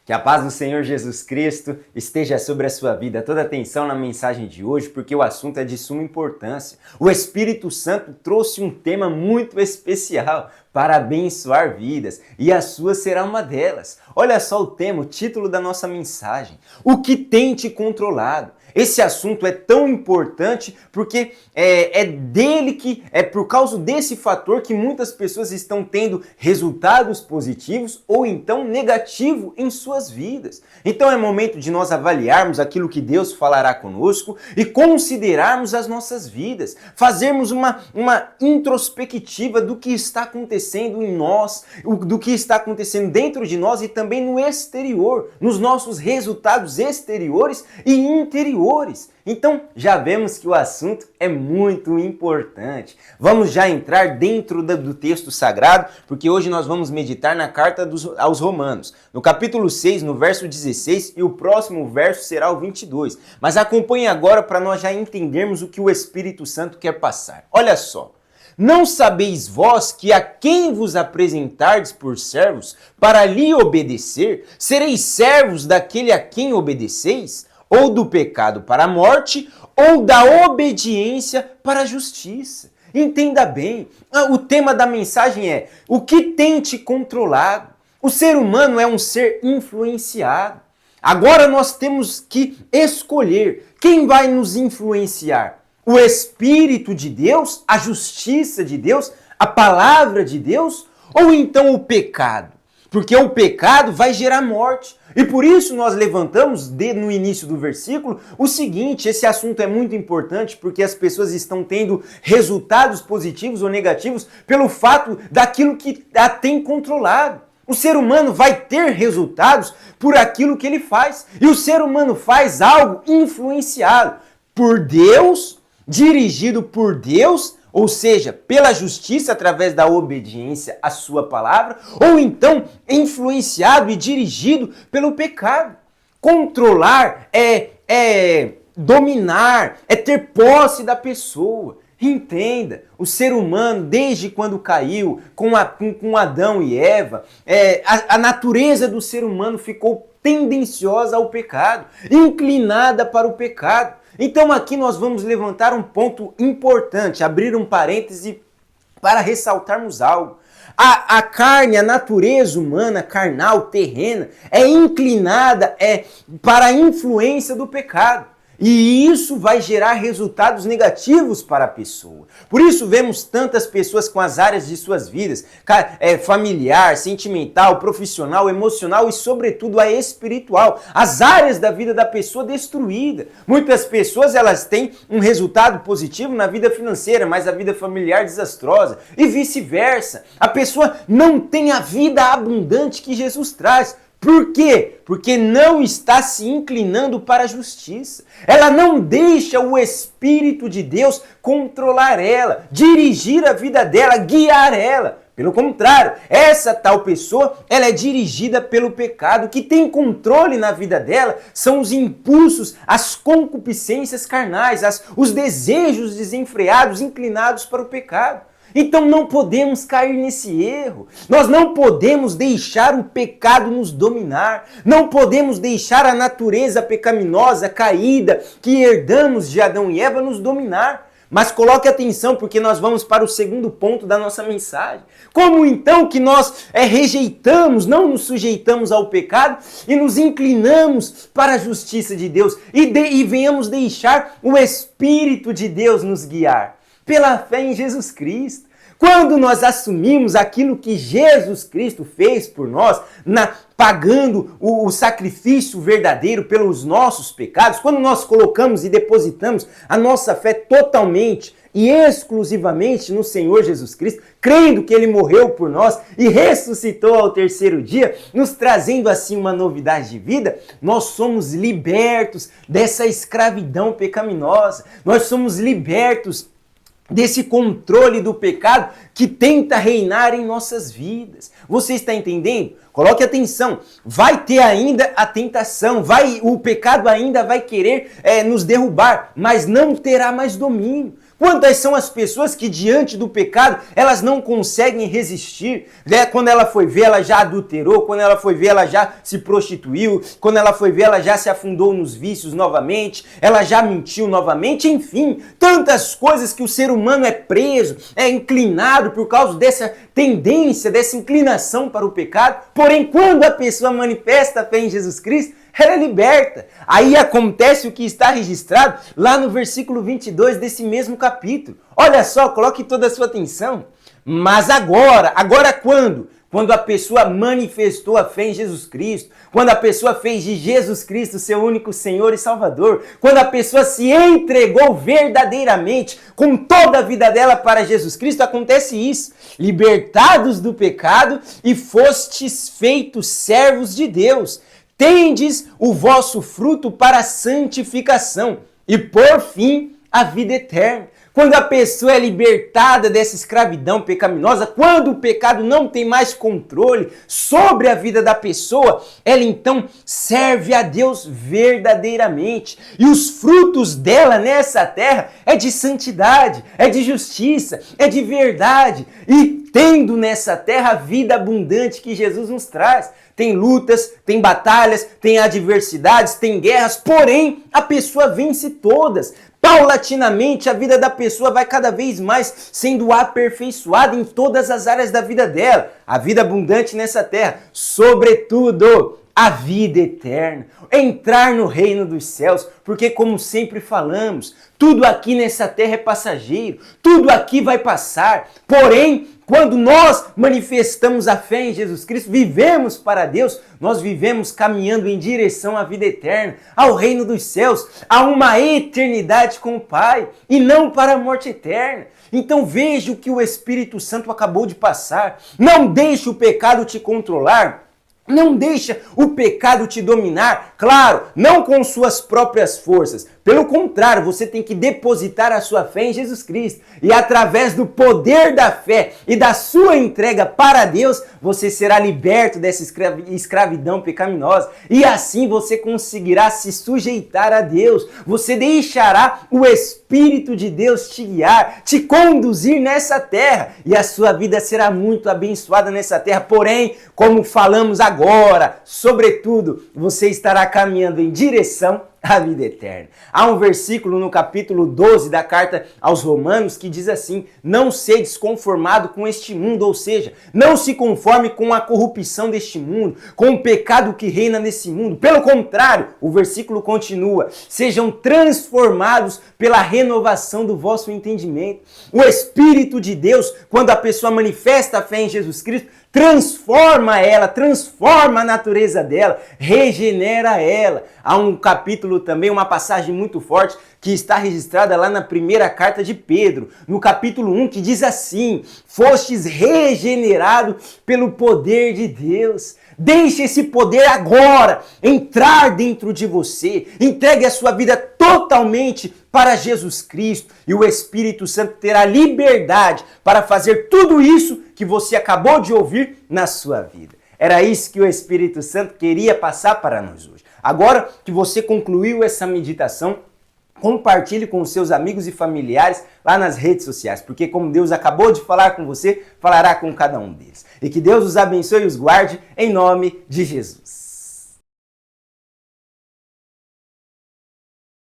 Que a paz do Senhor Jesus Cristo esteja sobre a sua vida. Toda atenção na mensagem de hoje, porque o assunto é de suma importância. O Espírito Santo trouxe um tema muito especial para abençoar vidas, e a sua será uma delas. Olha só o tema, o título da nossa mensagem: o que tem te controlado? Esse assunto é tão importante porque é por causa desse fator que muitas pessoas estão tendo resultados positivos ou então negativos em suas vidas. Então é momento de nós avaliarmos aquilo que Deus falará conosco e considerarmos as nossas vidas, fazermos uma introspectiva do que está acontecendo em nós, do que está acontecendo dentro de nós e também no exterior, nos nossos resultados exteriores e interiores. Então, já vemos que o assunto é muito importante. Vamos já entrar dentro do texto sagrado, porque hoje nós vamos meditar na carta aos Romanos, no capítulo 6, no verso 16, e o próximo verso será o 22. Mas acompanhe agora para nós já entendermos o que o Espírito Santo quer passar. Olha só. Não sabeis vós que a quem vos apresentardes por servos para lhe obedecer, sereis servos daquele a quem obedeceis? Ou do pecado para a morte, ou da obediência para a justiça. Entenda bem, o tema da mensagem é: o que tem te controlado? O ser humano é um ser influenciado. Agora nós temos que escolher quem vai nos influenciar. O Espírito de Deus, a justiça de Deus, a palavra de Deus, ou então o pecado? Porque o pecado vai gerar morte. E por isso nós levantamos no início do versículo o seguinte: esse assunto é muito importante porque as pessoas estão tendo resultados positivos ou negativos pelo fato daquilo que a tem controlado. O ser humano vai ter resultados por aquilo que ele faz. E o ser humano faz algo influenciado por Deus, dirigido por Deus, ou seja, pela justiça através da obediência à sua palavra, ou então influenciado e dirigido pelo pecado. Controlar é dominar, é ter posse da pessoa. Entenda, o ser humano, desde quando caiu com Adão e Eva, a natureza do ser humano ficou tendenciosa ao pecado, inclinada para o pecado. Então aqui nós vamos levantar um ponto importante, abrir um parêntese para ressaltarmos algo. A carne, a natureza humana, carnal, terrena, é inclinada para a influência do pecado. E isso vai gerar resultados negativos para a pessoa. Por isso vemos tantas pessoas com as áreas de suas vidas, familiar, sentimental, profissional, emocional e sobretudo a espiritual. As áreas da vida da pessoa destruída. Muitas pessoas elas têm um resultado positivo na vida financeira, mas a vida familiar desastrosa. E vice-versa. A pessoa não tem a vida abundante que Jesus traz. Por quê? Porque não está se inclinando para a justiça. Ela não deixa o Espírito de Deus controlar ela, dirigir a vida dela, guiar ela. Pelo contrário, essa tal pessoa, ela é dirigida pelo pecado. O que tem controle na vida dela são os impulsos, as concupiscências carnais, os desejos desenfreados, inclinados para o pecado. Então não podemos cair nesse erro. Nós não podemos deixar o pecado nos dominar. Não podemos deixar a natureza pecaminosa, caída, que herdamos de Adão e Eva nos dominar. Mas coloque atenção porque nós vamos para o segundo ponto da nossa mensagem. Como então que nós rejeitamos, não nos sujeitamos ao pecado e nos inclinamos para a justiça de Deus e venhamos deixar o Espírito de Deus nos guiar? Pela fé em Jesus Cristo. Quando nós assumimos aquilo que Jesus Cristo fez por nós, pagando o sacrifício verdadeiro pelos nossos pecados, quando nós colocamos e depositamos a nossa fé totalmente e exclusivamente no Senhor Jesus Cristo, crendo que Ele morreu por nós e ressuscitou ao terceiro dia, nos trazendo assim uma novidade de vida, nós somos libertos dessa escravidão pecaminosa, nós somos libertos desse controle do pecado que tenta reinar em nossas vidas. Você está entendendo? Coloque atenção, vai ter ainda a tentação, o pecado ainda vai querer nos derrubar, mas não terá mais domínio. Quantas são as pessoas que diante do pecado, elas não conseguem resistir, né? Quando ela foi ver, ela já adulterou, quando ela foi ver, ela já se prostituiu, quando ela foi ver, ela já se afundou nos vícios novamente, ela já mentiu novamente, enfim, tantas coisas que o ser humano é preso, é inclinado por causa dessa tendência, dessa inclinação para o pecado. Porém, quando a pessoa manifesta a fé em Jesus Cristo, ela é liberta. Aí acontece o que está registrado lá no versículo 22 desse mesmo capítulo. Olha só, coloque toda a sua atenção. Mas agora quando? Quando a pessoa manifestou a fé em Jesus Cristo, quando a pessoa fez de Jesus Cristo seu único Senhor e Salvador, quando a pessoa se entregou verdadeiramente com toda a vida dela para Jesus Cristo, acontece isso. Libertados do pecado e fostes feitos servos de Deus. Tendes o vosso fruto para a santificação e, por fim, a vida eterna. Quando a pessoa é libertada dessa escravidão pecaminosa, quando o pecado não tem mais controle sobre a vida da pessoa, ela então serve a Deus verdadeiramente. E os frutos dela nessa terra é de santidade, é de justiça, é de verdade. E tendo nessa terra a vida abundante que Jesus nos traz. Tem lutas, tem batalhas, tem adversidades, tem guerras, porém a pessoa vence todas. Paulatinamente a vida da pessoa vai cada vez mais sendo aperfeiçoada em todas as áreas da vida dela. A vida abundante nessa terra, sobretudo a vida eterna, entrar no reino dos céus, porque como sempre falamos, tudo aqui nessa terra é passageiro, tudo aqui vai passar, porém, quando nós manifestamos a fé em Jesus Cristo, vivemos para Deus, nós vivemos caminhando em direção à vida eterna, ao reino dos céus, a uma eternidade com o Pai, e não para a morte eterna. Então veja o que o Espírito Santo acabou de passar. Não deixe o pecado te controlar. Não deixa o pecado te dominar, claro, não com suas próprias forças. Pelo contrário, você tem que depositar a sua fé em Jesus Cristo. E através do poder da fé e da sua entrega para Deus, você será liberto dessa escravidão pecaminosa. E assim você conseguirá se sujeitar a Deus. Você deixará o Espírito de Deus te guiar, te conduzir nessa terra. E a sua vida será muito abençoada nessa terra. Porém, como falamos agora, sobretudo, você estará caminhando em direção à vida eterna. Há um versículo no capítulo 12 da carta aos Romanos que diz assim: não sedes conformado com este mundo, ou seja, não se conforme com a corrupção deste mundo, com o pecado que reina nesse mundo. Pelo contrário, o versículo continua: sejam transformados pela renovação do vosso entendimento. O Espírito de Deus, quando a pessoa manifesta a fé em Jesus Cristo, transforma ela, transforma a natureza dela, regenera ela. Há um capítulo também, uma passagem muito forte que está registrada lá na primeira carta de Pedro, no capítulo 1, que diz assim: fostes regenerados pelo poder de Deus. Deixe esse poder agora entrar dentro de você. Entregue a sua vida totalmente para Jesus Cristo e o Espírito Santo terá liberdade para fazer tudo isso que você acabou de ouvir na sua vida. Era isso que o Espírito Santo queria passar para nós hoje. Agora que você concluiu essa meditação, compartilhe com os seus amigos e familiares lá nas redes sociais, porque como Deus acabou de falar com você, falará com cada um deles. E que Deus os abençoe e os guarde em nome de Jesus.